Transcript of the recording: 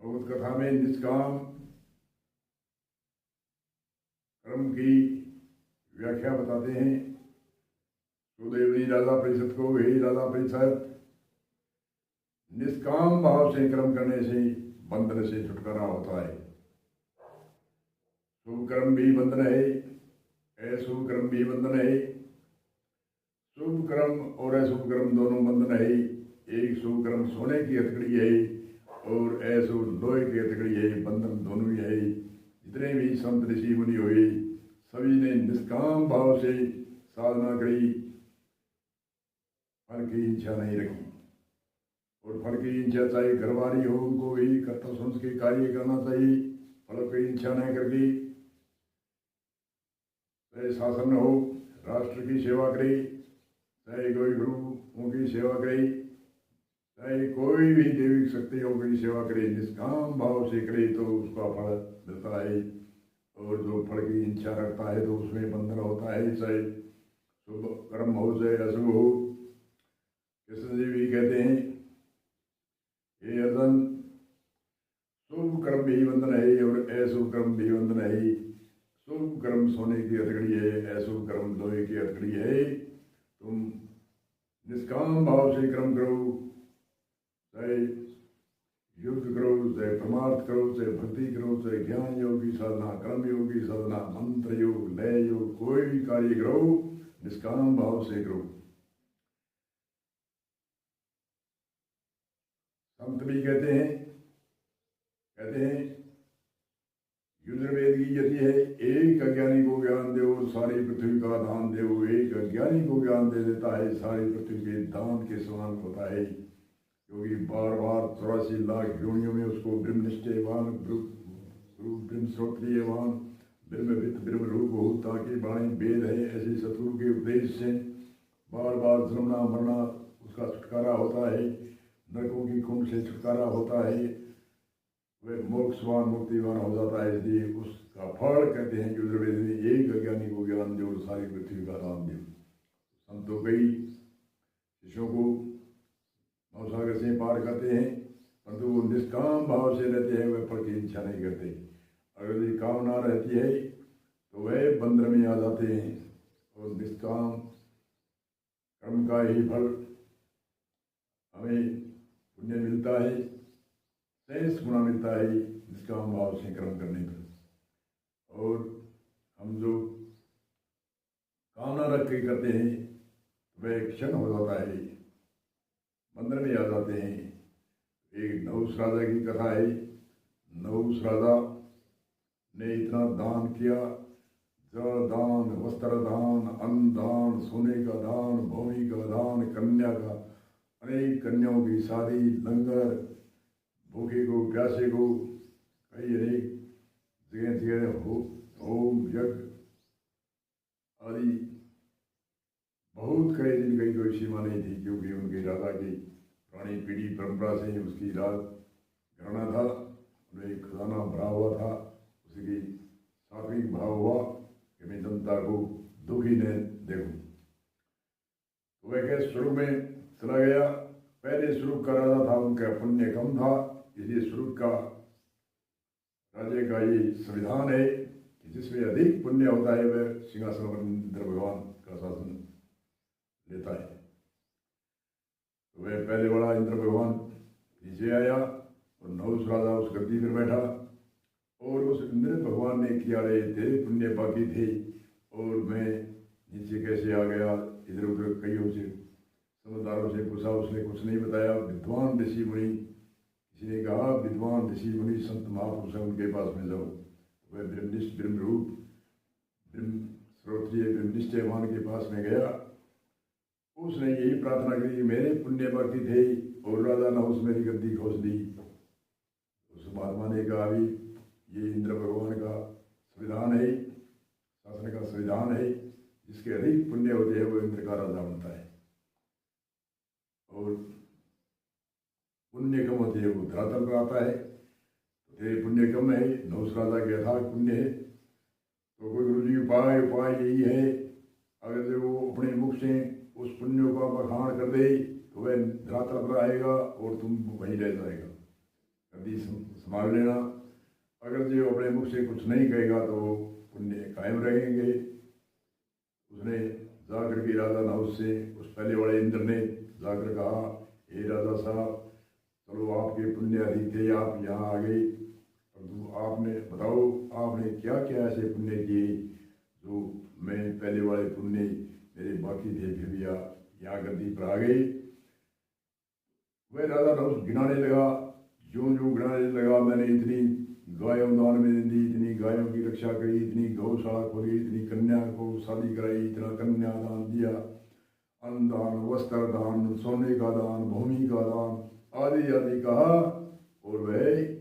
भगवत कथा में निष्काम कर्म की व्याख्या बताते हैं। सुदेव जी राजा परिषद को, हे राजा परिषद, निष्काम भाव से कर्म करने से बंधन से छुटकारा होता है। शुभ कर्म भी बंधन है, अशुभ कर्म भी बंधन है। शुभ कर्म और अशुभ कर्म दोनों बंधन है। एक शुभ कर्म सोने की हथकड़ी है और अशुभ लोहे की हथकड़ी है। बंधन दोनों ही है। जितने भी संत ऋषि मुनि हुए सभी ने निष्काम भाव से साधना करी, फल की इच्छा नहीं रखी। और फल की इच्छा चाहे घरवाली हो, उनको भी कर्तव्य समझ के कार्य करना चाहिए, फल की इच्छा नहीं करके। चाहे शासन हो, राष्ट्र की सेवा करे, चाहे कोई गुरुओं की सेवा करे, चाहे कोई भी दैविक शक्तियों की सेवा करे, निष्काम भाव से करे तो उसका फल मिलता है। और जो फल की इच्छा रखता है तो उसमें बंधन होता है, चाहे शुभ कर्म हो चाहे अशुभ हो। कृष्ण जी भी कहते हैं, हे अर्जुन, शुभ कर्म भी बंधन है और अशुभ कर्म भी बंधन है। शुभ कर्म सोने की हथकड़ी है, अशुभ कर्म लोहे की हथकड़ी है। तुम निष्काम भाव से कर्म करो, चाहे युद्ध करो, चाहे परमार्थ करो, चाहे भक्ति करो, चाहे ज्ञान योग की साधना, कर्म योग की साधना, मंत्र योग, लय योग, कोई भी कार्य करो निष्काम भाव से करो। संत भी कहते हैं युजुर्वेद की यदि है, एक अज्ञानी को ज्ञान दो सारी पृथ्वी का दान दो। एक अज्ञानी को ज्ञान दे देता है सारी पृथ्वी के दान के समान होता है। क्योंकि बार बार 84 लाख योनियों में उसको ब्रह्मनिष्ठवान, ब्रह्म श्रोत्रियवान, ब्रह्मविद ब्रह्म रूप हो, ताकि वाणी वेद है ऐसे शत्रु के उपदेश से बार बार जन्मना मरना उसका छुटकारा होता है, नरकों की कुंड से छुटकारा होता है, वह मोक्षवान मुक्तिवान हो जाता है। इसलिए उसका फल कहते हैं युजुर्वेद में, एक अज्ञानी को ज्ञान दो सारी पृथ्वी का दान दो। संतों कई शिष्यों को नौसागर से पार करते हैं, परंतु वो निष्काम भाव से रहते हैं, वह फल की इच्छा नहीं करते। अगर ये कामना रहती है तो वह बंधन में आ जाते हैं। और निष्काम कर्म का ही फल हमें पुण्य मिलता है, 23 गुना मिलता है निष्काम भाव से कर्म करने पर। और हम जो कामना रख के करते हैं वह क्षण हो जाता है, बंधन में आ जाते हैं। एक नहुष राजा की कथा है। नहुष राजा ने इतना दान किया, जल दान, वस्त्र दान, अन्न दान, सोने का दान, भूमि का दान, कन्या का, अनेक कन्याओं की शादी, लंगर, भूखे को प्यासे को, कई अनेक जगह जगह होम यज्ञ आदि बहुत करे, जिनकी कोई सीमा नहीं थी। क्योंकि उनके राजा की पुरानी पीढ़ी परंपरा से उसकी राज घराना था, उन्हें खजाना भरा हुआ था। उसकी सात्विक भाव हुआ कि मैं जनता को दुखी न देखूं। तो वह के शुरू में चला गया। पहले शुरू का राजा था, उनका पुण्य कम था, इसलिए शुरू का राजे का ये संविधान है कि जिसमें अधिक पुण्य होता है वह सिंहासन पर इंद्र भगवान का शासन लेता है। तो वह पहले बड़ा इंद्र भगवान नीचे आया और नहुष राजा उस गद्दी पर बैठा। और उस इंद्र भगवान ने किया रहे थे पुण्य बाकी थे, और मैं नीचे कैसे आ गया, इधर उधर कईयों से समझदारों से पूछा, उसने कुछ नहीं बताया। विद्वान ऋषि मुनि, किसी ने कहा विद्वान ऋषि मुनि संत महापुरुष हैं, उनके पास में जाओ। वह ब्रह्मनिष्ठ ब्रह्म रूप ब्रह्म श्रोत्रिय ब्रह्मनिष्ठवान के पास में गया। उसने यही प्रार्थना की कि मेरे पुण्य बाकी थे और राजा नहुष मेरी गद्दी खोज ली। उस महात्मा ने कहा, अभी ये इंद्र भगवान का संविधान है, शासन का संविधान है, जिसके अधिक पुण्य होते हैं वो इंद्र का राजा बनता है, और पुण्य कम होते हैं वो धरातल पर आता है। तो तेरे पुण्य कम है, नहुष राजा के अथाह पुण्य है। तो कोई गुरु जी उपाय यही है, अगर जो वो अपने मुख से उस पुण्यों का बखान कर दे तो वह धरातल पर आएगा और तुम वहीं रह जाएगा। गद्दी संभाल लेना। अगर जो अपने मुख से कुछ नहीं कहेगा तो पुण्य कायम रहेंगे। उसने जाकर के राजा नहुष से, उस पहले वाले इंद्र ने जाकर कहा, हे राजा साहब, चलो आपके पुण्य अधिक थे, आप यहाँ आ गए, परंतु आपने बताओ आपने क्या क्या ऐसे पुण्य किए जो मैं पहले वाले पुण्य मेरे बाकी थे, फिर भी यहाँ गद्दी पर आ गई। वह राजा नहुष गिनाने लगा, जो जो गिनाने लगा, मैंने इतनी गायों दान में दी, इतनी गायों की रक्षा करी, इतनी गौशाला खोली, इतनी कन्या को शादी कराई, इतना कन्यादान दिया, अन्न दान, वस्त्र दान, सोने का दान, भूमि का दान आदि आदि कहा। और वह